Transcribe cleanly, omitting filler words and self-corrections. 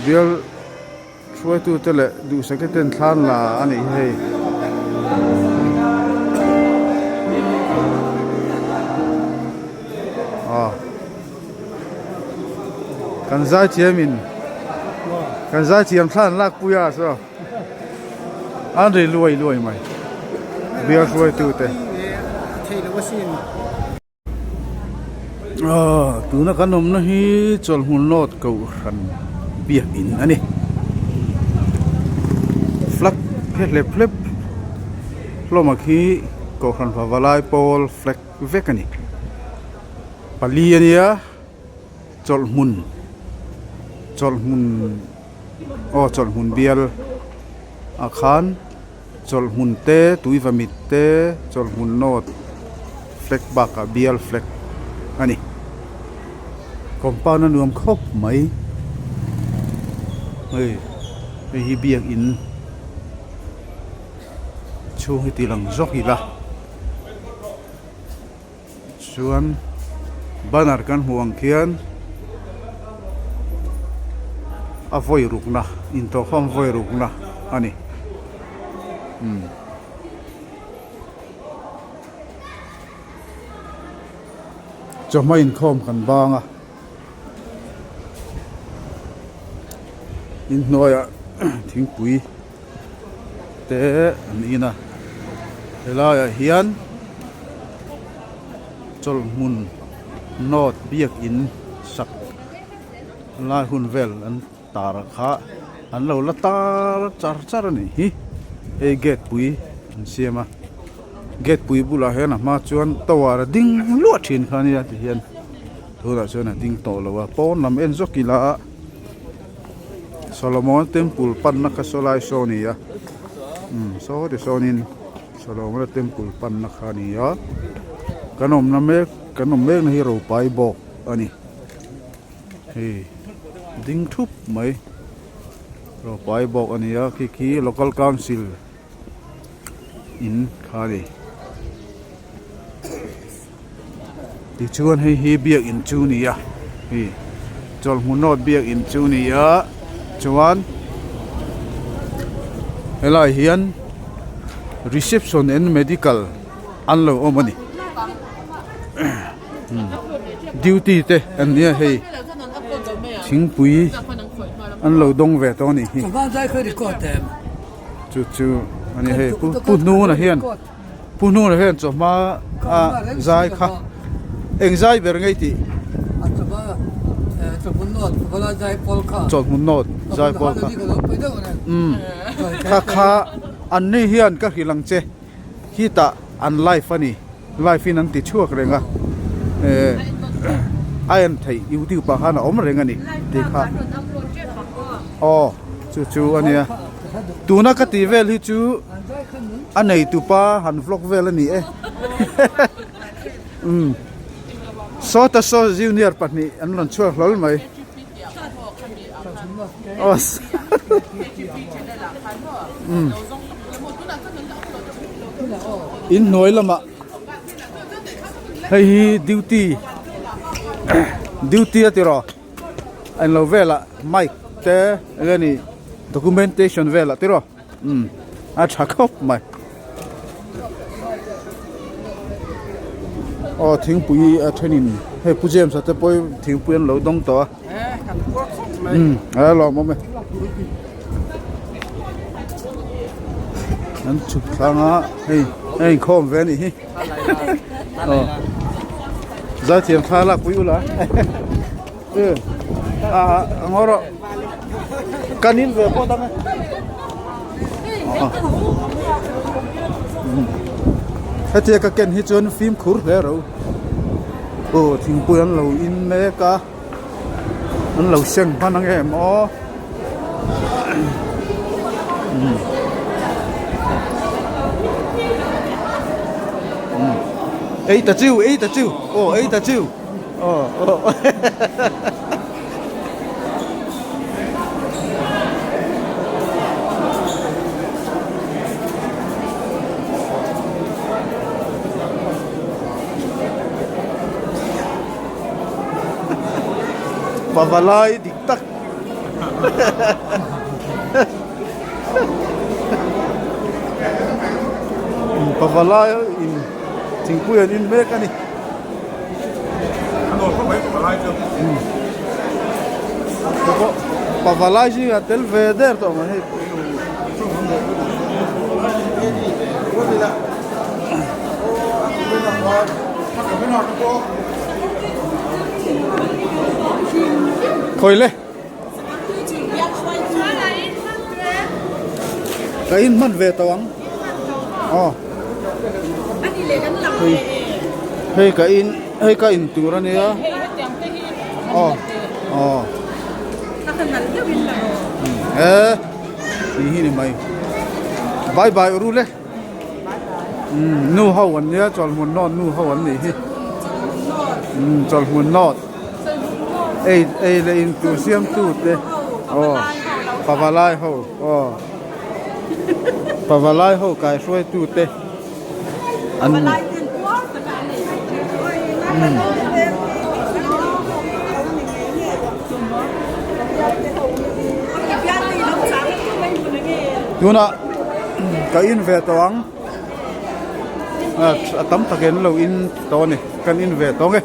Bialช่วยตัวเตะดูสักเต้นท่านละอันนี้ให้กันใจเทียมินกันใจเทียมท่านลักปุยาซะอันนี้รวยไหมเบียร์ช่วยตัวเตะตัวนักขนมนะฮีจลหุ่นโนดเก่าขันเบียกอินอันนี้ฟลักเพชรเล็บเล็บโลมาคีโกครันพาวาลายโพลฟลักเวกันนี่ปาลีอันนี้จลหุ่นจลหุ่นเบียลอาคารจลหุ่นเตตุยฟามิเตจลหุ่นโนดฟลักบักเบียลฟลักอันนี้คอมปาวนั้นรวมครบไหมเฮ้ยไอ้เบียกอินช่วยตีหลังจอกอีละส่วนบ้านอาร์กันห่วงเขียนอาฟอยรุกนะอินโตข้อมฟอยรุกนะอันนี้จะไม่อินคอมกันบ้างอ่ะอินน้อยอ่ะทิ้งปุ๋ยแต่อันนี้นะเวลาเฮียนจลมุนนอดเบียกอินสักลายหุ่นเวลอันตาระคะอันเราละตาจาร์นี่ฮิเอเกตปุ๋ยเสียมาเกตปุ๋ยบุลาเห็นนะมาชวนตัวระดิ้งลวดทิ้งขนาดนี้ที่เห็นทุกท่านชวนดิ้งโตแล้วว่าป้อนนำเอ็นจกิลาโซโลมอนเต็มปูลปันนักโซลายโซนีอ่ะโซเดโซนินโซโลมอนเต็มปูลปันนักขานีอ่ะขนมเมฆในเราไปบอกอันนี้เฮ้ดิ้งทุบไหมเราไปบอกอันนี้อ่ะคี local council อินขานีดิชวนให้เบียกอินจูนี่อ่ะจอลมุนโนดเบียกอินจูนี่อ่ะชวนเวลาเฮียน reception and medical อันเราอมันนี่ duty เตะอันนี้ให้ทิ้งปุ๋ยอันเราดงเวทตัวนี้จู่อันนี้ให้พูดนู่นนะเฮียนพูดนู่นนะเฮียนจะมาใจค่ะเอ็งใจเป็นไงที่จดมุนโนดใจปอลค่ะข้าอันนี้เฮียนก็คือหลังเจฮิตาอันไลฟ์นี่ไลฟ์นั้นติดชั่วกระเรงอ่ะไอ้อันไทยยูทูบปะฮะนะอมเรงอันนี้ดีค่ะอ๋อจู่อันนี้ตัวนักตีเวลที่จู่อันไหนตัวป้าหันฟล็อกเวลนี่โซตัสโซจิวเนียร์ปัตนี่อันนั้นช่วยหรือไม่อ๋ออินหน่วยละมาให้ดิวตี้อะที่รออันเราเวลาไม่แต่เรื่องนี้ documentation เวลาที่รออาชักเข้าไม่อ๋อทิ้งปุ๋ยเทนินให้ผู้เชี่ยวชาญจะไปทิ้งปุ๋ยเราต้องต่อลองมั้ยนั่นชุดทางอ่ะให้คอมเวนี่จะเทียมท่าลักปุ๋ยอยู่ละงอรกันนินเวพอตั้งให้เทียกับเกนให้จนฟิล์มขุดแล้วโอ้ทิ้งปุ๋ยเราอินเมกาอันเราเสียงพันนังแอมเอ้ยตาจิ้วโอ้เอ้ยตาจิ้วโอ้Pavalai diktak Pavalai in Tingpuyan in Mekani. Pavalai sih atel veder tu mah. Khoi le. Kain man ve tawang. Oh. Hei kain turan ya. Oh. Oh. Ini mai. Bye bye uru le. Nu hawan ya Chawlhhmun not nu hawan ni. Chawlhhmun not. Le in tu siam tu te. Oh. Pavalai ho. Oh. Pavalai ho kai suai tu te. An Tuna kain ve tawang tam taken lo in to ni kan in ve to nge